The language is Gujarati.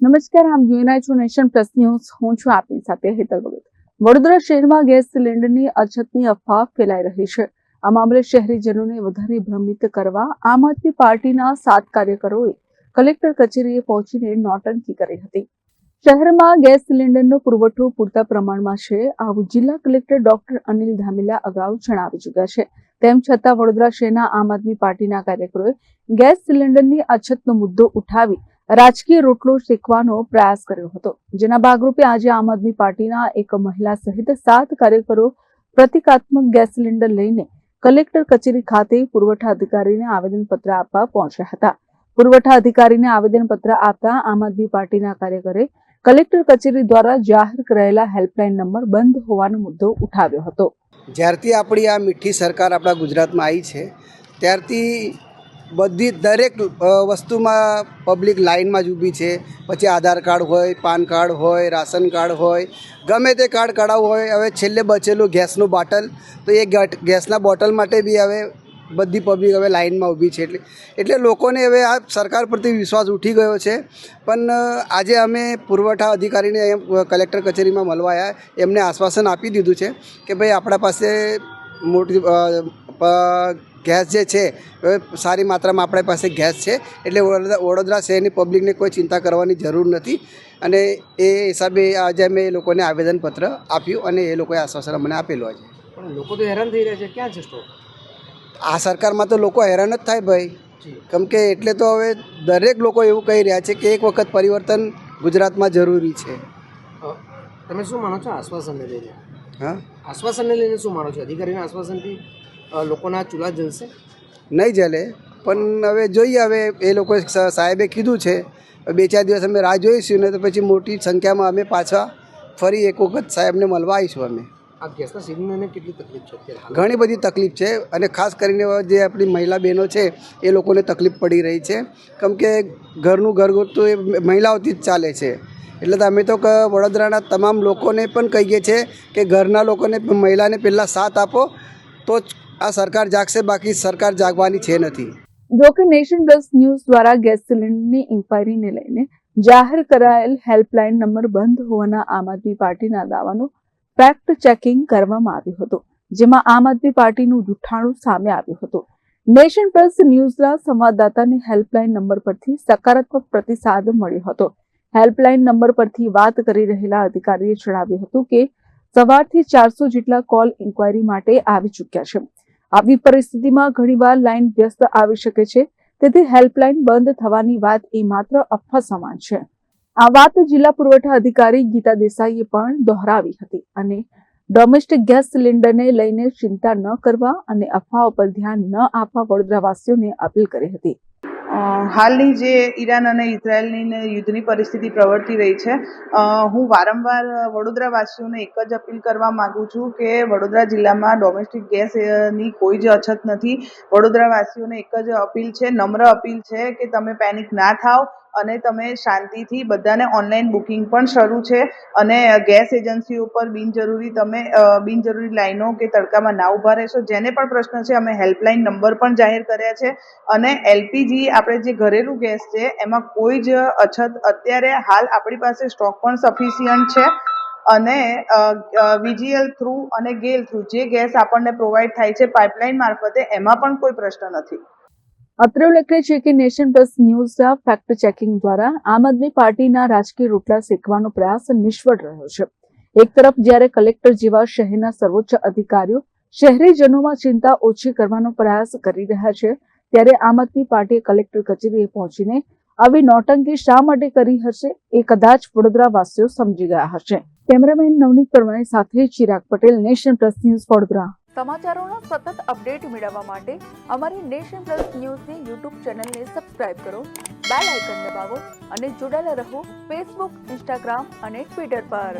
નમસ્કાર, આપ જોઈ રહ્યા છો નેશન પ્લસ ન્યૂઝ. હું છું આપની સાથે હેતલ ભગત. વડોદરા શહેરમાં ગેસ સિલિન્ડરની અછતની અફવા ફેલાઈ રહી છે. આ મામલે શહેરીજનોને વધારે ભ્રમિત કરવા આમ આદમી પાર્ટીના 7 કાર્યકરોએ કલેક્ટર કચેરીએ પહોંચીને નોટંકી કરી હતી. શહેરમાં ગેસ સિલિન્ડરનો પુરવઠો પૂરતા પ્રમાણમાં છે, આવું જિલ્લા કલેક્ટર ડોક્ટર અનિલ ધામેલા અગાઉ જણાવી ચૂક્યા છે. તેમ છતાં વડોદરા શહેરના આમ આદમી પાર્ટીના કાર્યકરોએ ગેસ સિલિન્ડરની અછતનો મુદ્દો ઉઠાવી રાજકીય રોટલો શેકવાનો પ્રયાસ કર્યો હતો, જેના ભાગરૂપે આજે આમ આદમી પાર્ટીના એક મહિલા સહિત 7 કાર્યકરો પ્રતિકાત્મક ગેસ સિલિન્ડર લઈને કલેક્ટર કચેરી ખાતે પુરવઠા અધિકારીને આવેદનપત્ર આપવા પહોંચ્યા હતા. પુરવઠા અધિકારીને આવેદનપત્ર આપતા આમ આદમી પાર્ટીના કાર્યકરે કલેક્ટર કચેરી દ્વારા જાહેર કરાયેલા હેલ્પલાઇન નંબર બંધ હોવાનો મુદ્દો ઉઠાવ્યો હતો. જ્યારથી આપણી આ મીઠી સરકાર આપણા ગુજરાતમાં આવી છે ત્યારથી બધી દરેક વસ્તુમાં પબ્લિક લાઇનમાં જ ઊભી છે. પછી આધાર કાર્ડ હોય, પાન કાર્ડ હોય, રાશન કાર્ડ હોય, ગમે તે કાર્ડ કઢાવવું હોય. હવે છેલ્લે બચેલું ગેસનું બોટલ, તો એ ગેસના બોટલ માટે બી હવે બધી પબ્લિક હવે લાઇનમાં ઊભી છે. એટલે લોકોને હવે આ સરકાર પરથી વિશ્વાસ ઉઠી ગયો છે. પણ આજે અમે પુરવઠા અધિકારીને કલેક્ટર કચેરીમાં મળવા આવ્યા. એમને આશ્વાસન આપી દીધું છે કે ભાઈ આપણા પાસે મોટી ગેસ જે છે સારી માત્રામાં આપણી પાસે ગેસ છે, એટલે વડોદરા શહેરની પબ્લિકને કોઈ ચિંતા કરવાની જરૂર નથી. અને એ હિસાબે આજે અમે એ લોકોને આવેદનપત્ર આપ્યું અને એ લોકોએ આશ્વાસન મને આપેલું. આજે પણ લોકો તો હેરાન થઈ રહ્યા છે. ક્યાં છે સ્ટોક? આ સરકારમાં તો લોકો હેરાન જ થાય ભાઈ, કેમ કે એટલે તો હવે દરેક લોકો એવું કહી રહ્યા છે કે એક વખત પરિવર્તન ગુજરાતમાં જરૂરી છે. તમે શું માનો છો આશ્વાસનને લઈને? હા, આશ્વાસનને લઈને શું માનો છો? અધિકારીના આશ્વાસનથી લોકોના ચૂલા જલશે? નહીં જલે, પણ હવે જોઈએ. હવે એ લોકો સાહેબે કીધું છે, 2-4 દિવસ અમે રાહ જોઈશું ને તો પછી મોટી સંખ્યામાં અમે પાછા ફરી એક વખત સાહેબને મળવા આવીશું. અમે આ ગેસના સિલિન્ડરને કેટલી તકલીફ છે અત્યારે? ઘણી બધી તકલીફ છે અને ખાસ કરીને જે આપણી મહિલા બહેનો છે એ લોકોને તકલીફ પડી રહી છે, કેમ કે ઘરનું ઘરગથ્થું એ મહિલાઓથી જ ચાલે છે. એટલે અમે તો વડોદરાના તમામ લોકોને પણ કહીએ છીએ કે ઘરના લોકોને, મહિલાને પહેલાં સાથ આપો તો જ આ સરકાર જાગશે, બાકી સરકાર જાગવાની છે નથી. જોકે નેશન પ્લસ ન્યૂઝ દ્વારા ગેસ સિલિન્ડરની ઇન્ક્વાયરીને લઈને જાહેર કરાયેલ હેલ્પલાઇન નંબર બંધ હોવાના આમ આદમી પાર્ટીના દાવાનું ફેક્ટ ચેકિંગ કરવામાં આવ્યું હતું, જેમાં આમ આદમી પાર્ટીનું જૂઠાણું સામે આવ્યું હતું. નેશન પ્લસ ન્યૂઝના સંવાદદાતાને હેલ્પલાઇન નંબર પરથી સકારાત્મક પ્રતિસાદ મળ્યો હતો. હેલ્પલાઇન નંબર પરથી વાત કરી રહેલા અધિકારીએ જણાવ્યું હતું કે સવારથી 400 જેટલા કોલ ઇન્ક્વાયરી માટે આવી ચૂક્યા છે. આવી પરિસ્થિતિમાં ઘણીવાર લાઇન વ્યસ્ત આવી શકે છે, તેથી હેલ્પલાઇન બંધ થવાની વાત એ માત્ર અફવા સમાન છે. આ વાત જિલ્લા પુરવઠા અધિકારી ગીતા દેસાઈએ પણ દોહરાવી હતી અને ડોમેસ્ટિક ગેસ સિલિન્ડરને લઈને ચિંતા ન કરવા અને અફવાઓ પર ધ્યાન ન આપવા વડોદરાવાસીઓને અપીલ કરી હતી. હાલની જે ઈરાન અને ઇઝરાયલની યુદ્ધની પરિસ્થિતિ પ્રવર્તી રહી છે, હું વારંવાર વડોદરાવાસીઓને એક જ અપીલ કરવા માગું છું કે વડોદરા જિલ્લામાં ડોમેસ્ટિક ગેસની કોઈ જ અછત નથી. વડોદરાવાસીઓને એક જ અપીલ છે, નમ્ર અપીલ છે કે તમે પેનિક ના થાવ અને તમે શાંતિથી, બધાને ઓનલાઈન બુકિંગ પણ શરૂ છે અને ગેસ એજન્સીઓ પર બિનજરૂરી લાઈનો કે તડકામાં ના ઊભા રહેશો. જેને પણ પ્રશ્ન છે, અમે હેલ્પલાઇન નંબર પણ જાહેર કર્યા છે અને એલપીજી આપણે જે ઘરેલું ગેસ છે એમાં કોઈ જ અછત અત્યારે હાલ આપણી પાસે સ્ટોક પણ સફિશિયન્ટ છે અને વીજીએલ થ્રુ અને ગેલ થ્રુ જે ગેસ આપણને પ્રોવાઈડ થાય છે પાઇપલાઇન મારફતે, એમાં પણ કોઈ પ્રશ્ન નથી. અત્રે ઉલ્લેખનીય છે કે નેશન પ્લસ ન્યૂઝના ફેક્ટ ચેકિંગ દ્વારા આમ આદમી પાર્ટીના રાજકીય રોટલા શેકવાનો પ્રયાસ નિષ્ફળ રહ્યો છે. એક તરફ જ્યારે કલેક્ટર જેવા શહેરના સર્વોચ્ચ અધિકારીઓ શહેરીજનોમાં ચિંતા ઓછી કરવાનો પ્રયાસ કરી રહ્યા છે, ત્યારે આમ આદમી પાર્ટીએ કલેક્ટર કચેરીએ પહોંચીને આવી નોટંકી શા માટે કરી હશે એ કદાચ વડોદરાવાસીઓ સમજી ગયા હશે. કેમેરામેન નવનીત પરમાર સાથે Chirag Patel, nation plus news, Vadodara. સમાચારોના સતત અપડેટ મેળવવા માટે અમારી નેશન પ્લસ ન્યૂઝની યુટ્યુબ ચેનલને સબસ્ક્રાઇબ કરો, બેલ આઇકન દબાવો અને જોડાયેલા રહો ફેસબુક, ઇન્સ્ટાગ્રામ અને ટ્વિટર પર.